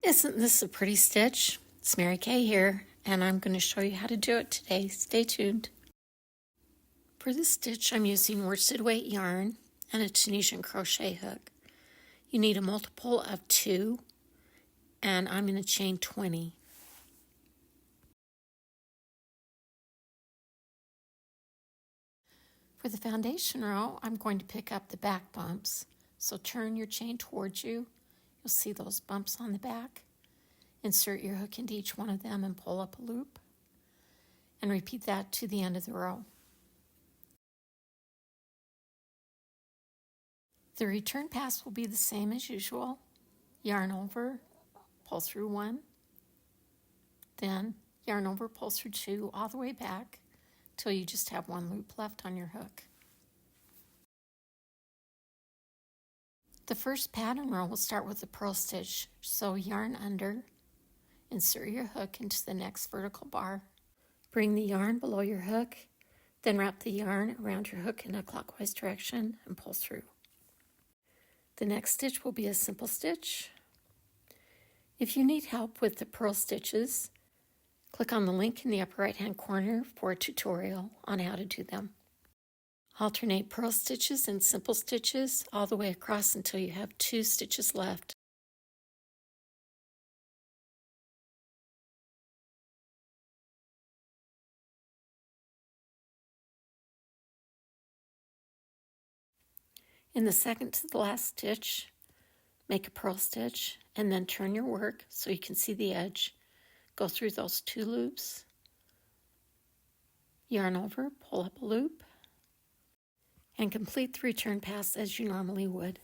Isn't this a pretty stitch? It's Mary Kay here, and I'm going to show you how to do it today. Stay tuned. For this stitch, I'm using worsted weight yarn and a Tunisian crochet hook. You need a multiple of 2, and I'm going to chain 20. For the foundation row, I'm going to pick up the back bumps. So turn your chain towards you. You'll see those bumps on the back. Insert your hook into each one of them and pull up a loop. And repeat that to the end of the row. The return pass will be the same as usual. Yarn over, pull through 1. Then yarn over, pull through 2 all the way back till you just have 1 loop left on your hook. The first pattern row will start with a purl stitch. So yarn under, insert your hook into the next vertical bar. Bring the yarn below your hook, then wrap the yarn around your hook in a clockwise direction and pull through. The next stitch will be a simple stitch. If you need help with the purl stitches, click on the link in the upper right hand corner for a tutorial on how to do them. Alternate purl stitches and simple stitches all the way across until you have 2 stitches left. In the second to the last stitch, make a purl stitch and then turn your work so you can see the edge. Go through those 2 loops, yarn over, pull up a loop, and complete the return pass as you normally would.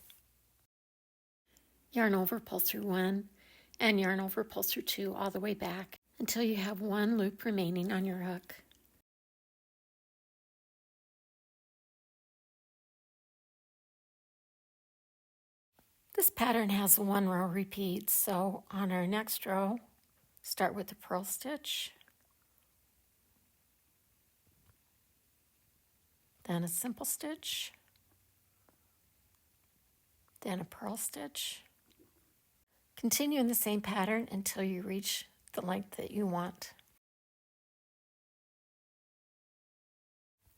Yarn over, pull through 1, and yarn over, pull through 2 all the way back until you have 1 loop remaining on your hook. This pattern has a 1 row repeat, so on our next row, start with the purl stitch, then a simple stitch, then a purl stitch. Continue in the same pattern until you reach the length that you want.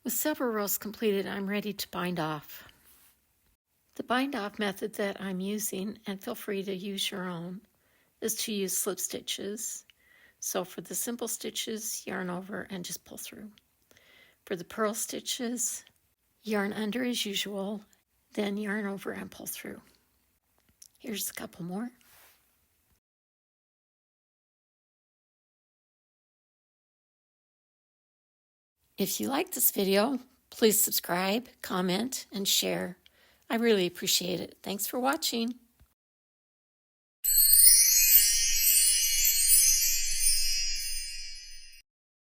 With several rows completed, I'm ready to bind off. The bind off method that I'm using, and feel free to use your own, is to use slip stitches. So for the simple stitches, yarn over and just pull through. For the purl stitches, yarn under as usual, then yarn over and pull through. Here's a couple more. If you like this video, please subscribe, comment, and share. I really appreciate it. Thanks for watching.